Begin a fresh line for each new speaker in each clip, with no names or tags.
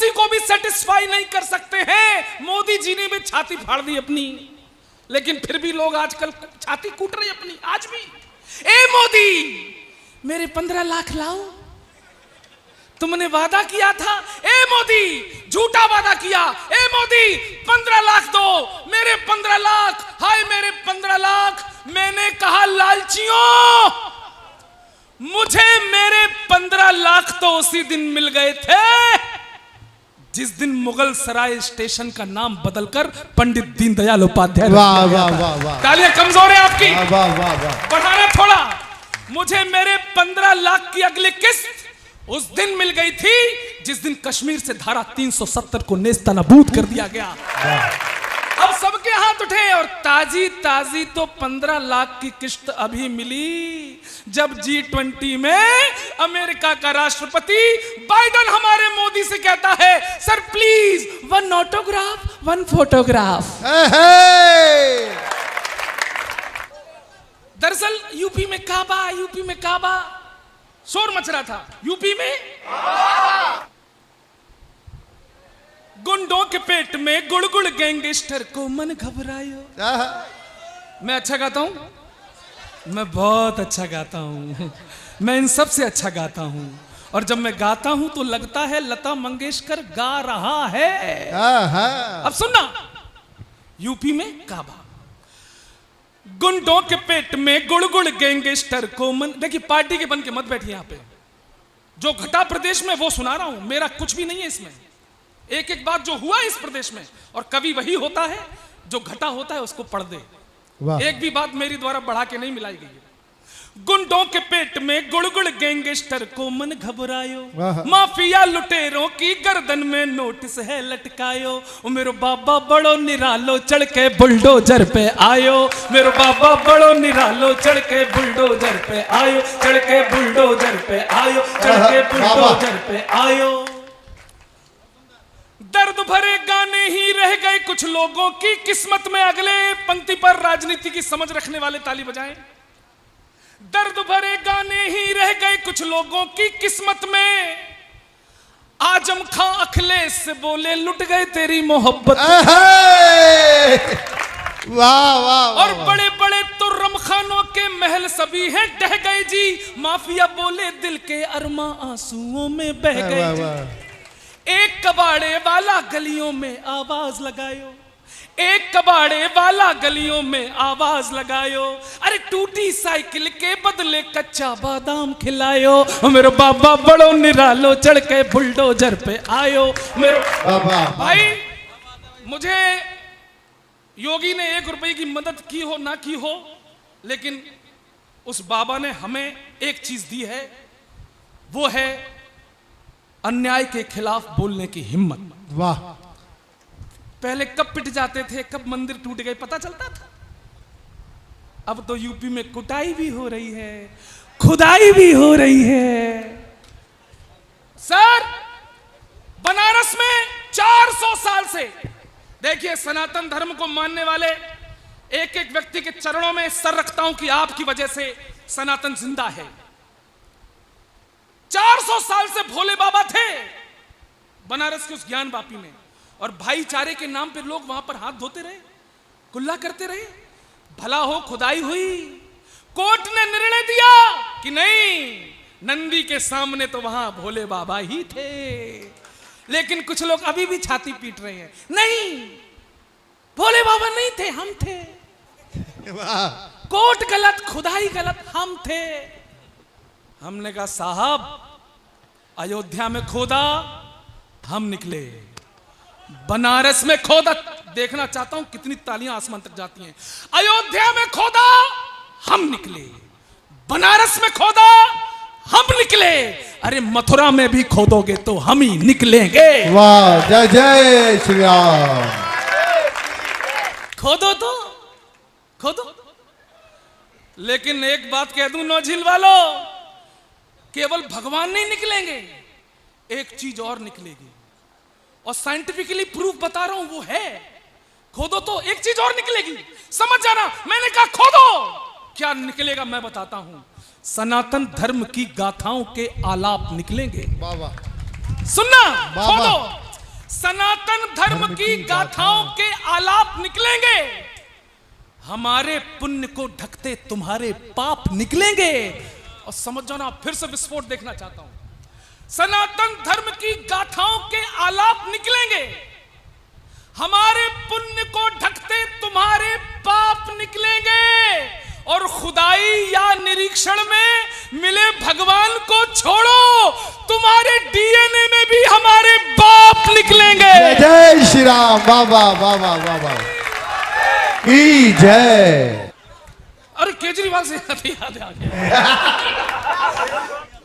किसी को भी सेटिस्फाई नहीं कर सकते हैं। मोदी जी ने भी छाती फाड़ दी अपनी, लेकिन फिर भी लोग आजकल छाती कूट रहे अपनी आज भी। ए मोदी, मेरे 15 लाख लाओ, तुमने वादा किया था। ए मोदी, झूठा वादा किया। ए मोदी, 15 लाख दो, मेरे 15 लाख, हाय मेरे 15 लाख। मैंने कहा लालचियों, मुझे मेरे 15 लाख तो उसी दिन मिल गए थे जिस दिन मुगल सराय स्टेशन का नाम बदलकर पंडित दीनदयाल उपाध्याय।
वाह वाह वाह वाह,
तालियां कमजोर है आपकी,
वाह वाह वाह।
बढ़ाना थोड़ा। मुझे मेरे 15 लाख की अगली किस्त उस दिन मिल गई थी जिस दिन कश्मीर से धारा 370 को नेस्तनाबूद कर दिया गया। अब सबके हाथ उठे और ताजी ताजी तो 15 लाख की किस्त अभी मिली जब G20 में अमेरिका का राष्ट्रपति बाइडेन हमारे मोदी से कहता है, सर प्लीज 1 ऑटोग्राफ 1 फोटोग्राफ। दरअसल यूपी में काबा शोर मच रहा था। यूपी में गुंडों के पेट में गुड़गुड़ गैंगस्टर को मन घबरायो। मैं अच्छा गाता हूं, मैं बहुत अच्छा गाता हूं, मैं इन सब से अच्छा गाता हूं। और जब मैं गाता हूं तो लगता है लता मंगेशकर गा रहा है। अब सुनना, यूपी में काबा, गुंडों के पेट में गुड़गुड़ गैंगस्टर को मन। देखिए, पार्टी के बन के मत बैठिए यहां पे। जो घटा प्रदेश में वो सुना रहा हूं, मेरा कुछ भी नहीं है इसमें। एक एक बात जो हुआ इस प्रदेश में, और कभी वही होता है जो घटा होता है उसको पढ़ दे। एक भी बात मेरी द्वारा बढ़ा के नहीं मिलाई गई है। गुंडों के पेट में गुड़गुड़ गैंगस्टर को मन घबरायो, माफिया लुटेरों की गर्दन में नोटिस है लटकायो। मेरो बाबा बड़ो निरालो चढ़ के बुलडोजर पे आयो, मेरो बाबा बड़ो निरालो चढ़ के बुलडोजर पे आयो, चढ़ के बुलडोजर पे आयो, चढ़ के बुलडोजर पे आयो। दर्द भरे गाने ही रह गए कुछ लोगों की किस्मत में। अगले पंक्ति पर राजनीति की समझ रखने वाले ताली बजाएं। दर्द भरे गाने ही रह गए कुछ लोगों की किस्मत में। आजम खां अखिलेश से बोले लुट गए तेरी मोहब्बत।
वाह वाह।
और बड़े बड़े तुर्रम खानों के महल सभी हैं ढह गए जी। माफिया बोले दिल के अरमा आंसुओं में बह गए जी। एक कबाड़े वाला गलियों में आवाज लगायो, एक कबाड़े वाला गलियों में आवाज लगायो। अरे टूटी साइकिल के बदले कच्चा बादाम खिलायो। मेरे बाबा बड़ो निरालो चढ़ के बुलडोजर पे आयो। मेरे बाबा भाई, मुझे योगी ने 1 रुपए की मदद की हो ना की हो, लेकिन उस बाबा ने हमें एक चीज दी है, वो है अन्याय के खिलाफ बोलने की हिम्मत।
वाह।
पहले कब पिट जाते थे, कब मंदिर टूट गए पता चलता था। अब तो यूपी में कुटाई भी हो रही है, खुदाई भी हो रही है। सर, बनारस में 400 साल से, देखिए, सनातन धर्म को मानने वाले एक एक व्यक्ति के चरणों में सर रखता हूं कि आपकी वजह से सनातन जिंदा है। 400 साल से भोले बाबा थे बनारस के उस ज्ञान वापी में, और भाईचारे के नाम पे लोग वहां पर हाथ धोते रहे, कुल्ला करते रहे। भला हो खुदाई हुई, कोर्ट ने निर्णय दिया कि नहीं, नंदी के सामने तो वहां भोले बाबा ही थे। लेकिन कुछ लोग अभी भी छाती पीट रहे हैं, नहीं भोले बाबा नहीं थे, हम थे। कोर्ट गलत, खुदाई गलत, हम थे। हमने कहा साहब, अयोध्या में खोदा हम निकले, बनारस में खोदा, देखना चाहता हूं कितनी तालियां आसमान तक जाती हैं। अयोध्या में खोदा हम निकले, बनारस में खोदा हम निकले, अरे मथुरा में भी खोदोगे तो हम ही निकलेंगे।
वाह, जय जय श्री राम।
खोदो तो खोदो, लेकिन एक बात कह दूं नौझील वालों, केवल भगवान नहीं निकलेंगे, एक चीज और निकलेगी, और साइंटिफिकली प्रूफ बता रहा हूं, वो है खोदो तो एक चीज और निकलेगी। समझ जाना, मैंने कहा खोदो, क्या निकलेगा मैं बताता हूं। सनातन धर्म की गाथाओं के आलाप निकलेंगे।
बाबा
सुनना, खोदो सनातन धर्म की गाथाओं के आलाप निकलेंगे, हमारे पुण्य को ढकते तुम्हारे पाप निकलेंगे। और समझ जाओ ना, फिर से विस्फोट देखना चाहता हूं। सनातन धर्म की गाथाओं के आलाप निकलेंगे, हमारे पुण्य को ढकते तुम्हारे पाप निकलेंगे, और खुदाई या निरीक्षण में मिले भगवान को छोड़ो, तुम्हारे डीएनए में भी हमारे बाप निकलेंगे।
जय श्री राम। वाह वाह वाह वाह वाह वाह की जय।
अरे केजरीवाल से याद आ गया।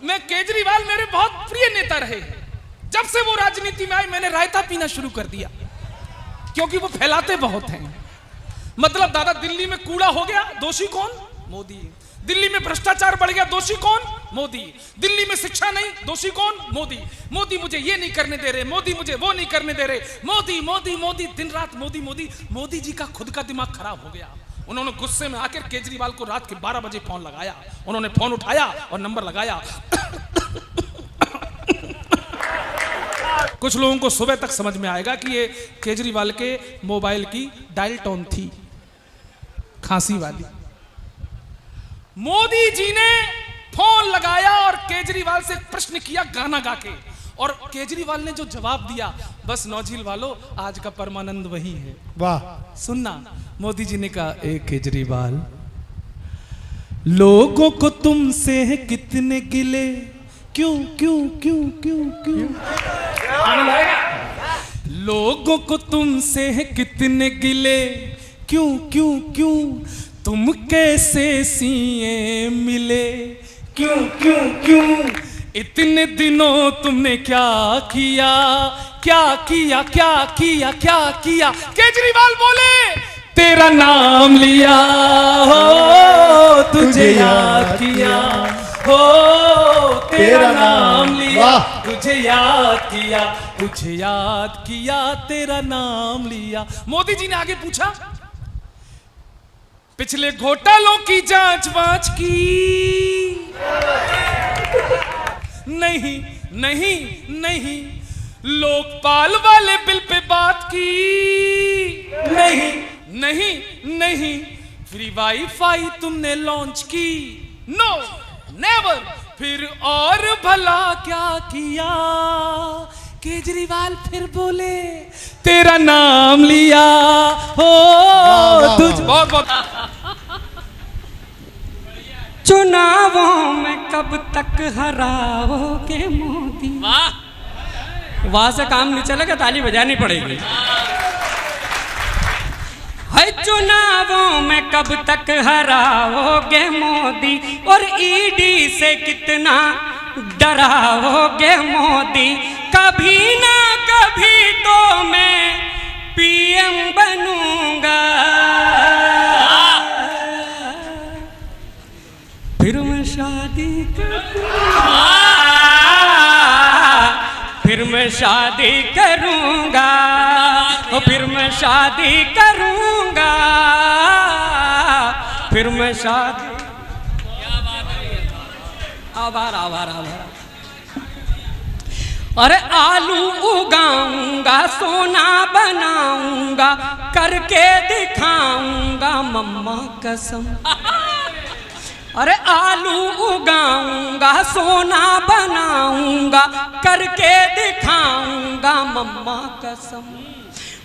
मैं केजरीवाल मेरे बहुत प्रिय नेता रहे। जब से वो राजनीति में आए मैंने रायता पीना शुरू कर दिया, क्योंकि वो फैलाते बहुत हैं। मतलब दादा, दिल्ली में कूड़ा हो गया, दोषी कौन? मोदी। दिल्ली में भ्रष्टाचार बढ़ गया, दोषी कौन? मोदी। दिल्ली में शिक्षा नहीं, दोषी कौन? मोदी। मोदी मुझे ये नहीं करने दे रहे, मोदी मुझे वो नहीं करने दे रहे, मोदी मोदी मोदी, दिन रात मोदी मोदी। मोदी जी का खुद का दिमाग खराब हो गया। उन्होंने गुस्से में आकर केजरीवाल को रात के 12 बजे फोन लगाया। उन्होंने फोन उठाया और नंबर लगाया। कुछ लोगों को सुबह तक समझ में आएगा कि ये केजरीवाल के मोबाइल की डायल टोन थी, खांसी वाली। मोदी जी ने फोन लगाया और केजरीवाल से प्रश्न किया गाना गा के, और केजरीवाल ने जो जवाब दिया, बस नौझील वालों, आज का परमानंद वही है।
वाह।
सुनना, मोदी जी ने कहा, ए केजरीवाल, लोगों को तुमसे है कितने गिले, क्यों क्यों क्यों क्यों क्यों, लोगों को तुमसे है कितने गिले, क्यों क्यों क्यों, तुम कैसे सीए मिले, क्यों क्यों क्यों, इतने दिनों तुमने क्या किया, क्या किया क्या किया क्या किया। केजरीवाल बोले, तेरा नाम लिया हो, तुझे याद किया हो, तेरा नाम लिया, तुझे याद किया, तुझे याद किया, तेरा नाम लिया। मोदी जी ने आगे पूछा, पिछले घोटालों की जांच वांच की? नहीं नहीं नहीं। लोकपाल वाले बिल पे बात की? नहीं नहीं नहीं। फ्री वाईफाई तुमने लॉन्च की? No never. फिर और भला क्या किया? केजरीवाल फिर बोले, तेरा नाम लिया हो, तुझ बहुत बहुत।
चुनावों में कब तक हराओगे मोदी?
वाह,
वहां से काम नहीं चलेगा, ताली बजानी पड़ेगी। है चुनावों में कब तक हराओगे मोदी, और ईडी से कितना डराओगे मोदी, कभी ना कभी तो मैं पीएम बनूंगा, फिर मैं शादी करूंगा, फिर मैं शादी करूंगा, फिर मैं शादी करूंगा, फिर मैं शादी। आभार आभार आभार। अरे आलू उगाऊंगा, सोना बनाऊंगा, करके दिखाऊंगा मम्मा कसम। अरे आलू उगाऊंगा, सोना बनाऊंगा, करके दिखाऊंगा मम्मा कसम।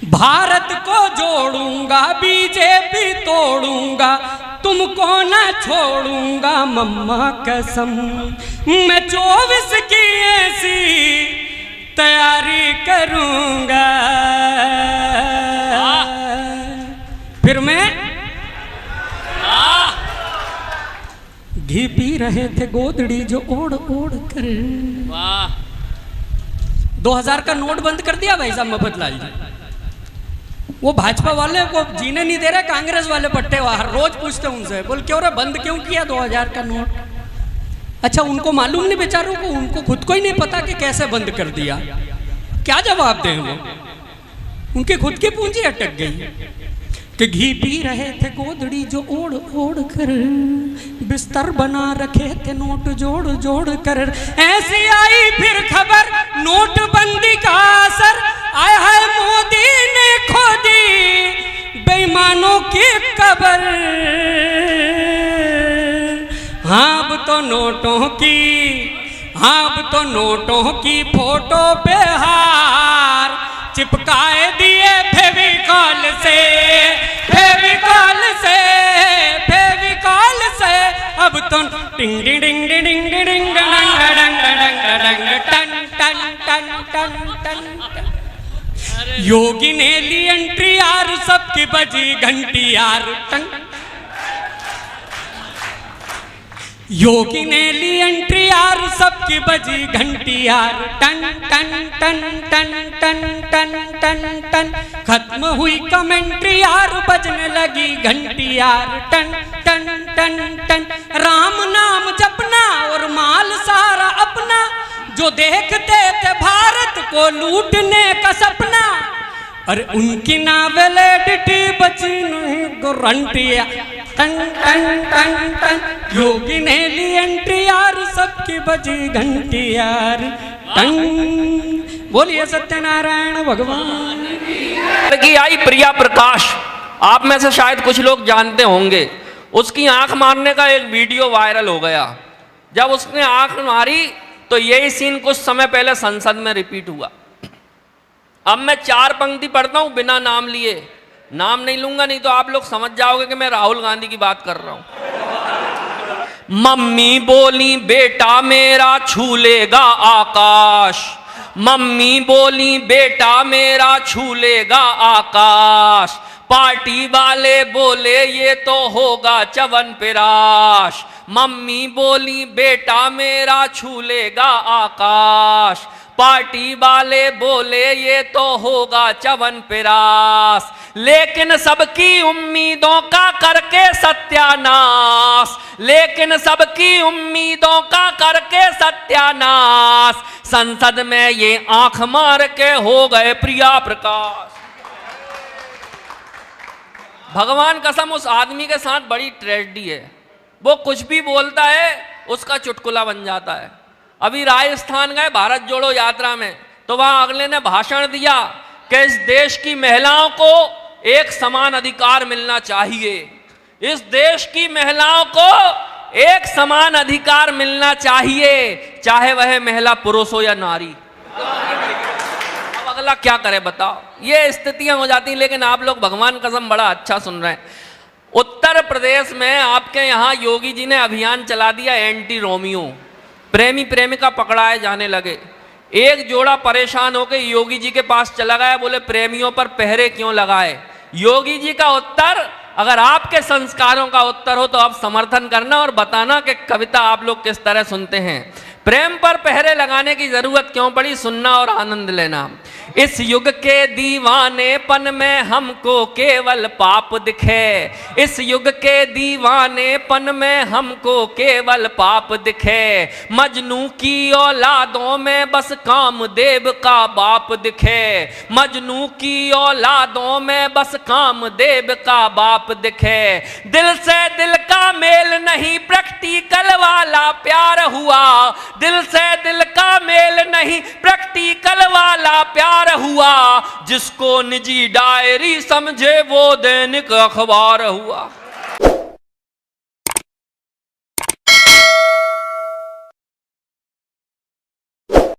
भारत को जोड़ूंगा, बीजेपी तोड़ूंगा, तुमको न छोड़ूंगा मम्मा कसम। मैं 24 की ऐसी तैयारी करूंगा, फिर मैं घी पी रहे थे गोदड़ी जो ओढ़ ओढ़ कर।
वाह।
2000 का नोट बंद कर दिया भाई साहब मफतलाल जी। वो भाजपा वाले को जीने नहीं दे रहे, कांग्रेस वाले पट्टे बाहर रोज पूछते उनसे, बोल क्यों रे बंद क्यों किया 2000 का नोट? अच्छा उनको मालूम नहीं बेचारों को, उनको खुद को ही नहीं पता कि कैसे बंद कर दिया। क्या जवाब दें वो? उनकी खुद की पूंजी अटक गई कि घी पी रहे थे गोदड़ी जो ओढ़ ओढ़ कर, बिस्तर बना रखे थे नोट जोड़ जोड़ कर। ऐसी आई फिर खबर नोटबंदी का असर, आय हाय मोदी ने खोदी बेईमानों की कबर। हाँ अब तो नोटों की, हाँ अब तो नोटों की फोटो पे हार चिपकाए दिए फेविकॉल से, फेविकॉल से, फेविकॉल से। अब तो टिंग डिंग डिंग डिंग डिंग डिंग डंग डंग डंग डंग टन टन टन टन टन। योगी ने ली एंट्री यार, सबकी बजी घंटी यार टन। योगी ने ली एंट्री यार, सबकी बजी घंटी यार टन टन टन टन टन टन टन टन। खत्म हुई कमेंट्री यार, बजने लगी घंटी यार टन टन टन टन। राम नाम जपना और माल सारा अपना, जो देखते थे भारत को लूटने का सपना। अरे उनकी ना वैलिडिटी बची नहीं गारंटी टन टन टन टन। योगी ने ली एंट्री यार, सबकी बजी घंटी यार टन। बोलिए सत्यनारायण भगवान
की। आई प्रिया प्रकाश, आप में से शायद कुछ लोग जानते होंगे। उसकी आंख मारने का एक वीडियो वायरल हो गया। जब उसने आंख मारी तो यही सीन कुछ समय पहले संसद में रिपीट हुआ। अब मैं 4 पंक्ति पढ़ता हूं बिना नाम लिए, नाम नहीं लूंगा, नहीं तो आप लोग समझ जाओगे कि मैं राहुल गांधी की बात कर रहा हूं। मम्मी बोली बेटा मेरा छू लेगा आकाश, मम्मी बोली बेटा मेरा छू लेगा आकाश। पार्टी वाले बोले ये तो होगा च्यवनप्राश। मम्मी बोली बेटा मेरा छू लेगा आकाश। पार्टी वाले बोले ये तो होगा च्यवनप्राश। लेकिन सबकी उम्मीदों का करके सत्यानाश, लेकिन सबकी उम्मीदों का करके सत्यानाश। संसद में ये आंख मार के हो गए प्रिया प्रकाश। भगवान कसम उस आदमी के साथ बड़ी ट्रेजेडी है। वो कुछ भी बोलता है उसका चुटकुला बन जाता है। अभी राजस्थान गए भारत जोड़ो यात्रा में, तो वहां अगले ने भाषण दिया कि इस देश की महिलाओं को एक समान अधिकार मिलना चाहिए, इस देश की महिलाओं को एक समान अधिकार मिलना चाहिए, चाहे वह महिला पुरुष हो या नारी। अब अगला क्या करे बताओ। ये स्थितियां हो जाती हैं। लेकिन आप लोग भगवान कसम बड़ा अच्छा सुन रहे हैं। उत्तर प्रदेश में आपके यहाँ योगी जी ने अभियान चला दिया एंटी रोमियो। प्रेमी प्रेमिका पकड़ाए जाने लगे। एक जोड़ा परेशान होकर योगी जी के पास चला गया, बोले प्रेमियों पर पहरे क्यों लगाए। योगी जी का उत्तर, अगर आपके संस्कारों का उत्तर हो तो आप समर्थन करना और बताना कि कविता आप लोग किस तरह सुनते हैं। प्रेम पर पहरे लगाने की जरूरत क्यों पड़ी, सुनना और आनंद लेना। इस युग के दीवानेपन में हमको केवल पाप दिखे, इस युग के दीवानेपन में हमको केवल पाप दिखे। मजनू की औलादों में बस कामदेव का बाप दिखे, मजनू की औलादों में बस कामदेव का बाप दिखे। दिल से दिल का मेल नहीं, प्रैक्टिकल वाला प्यार हुआ। दिल से दिल का मेल नहीं, प्रैक्टिकल वाला प्यार हुआ। जिसको निजी डायरी समझे वो दैनिक अखबार हुआ।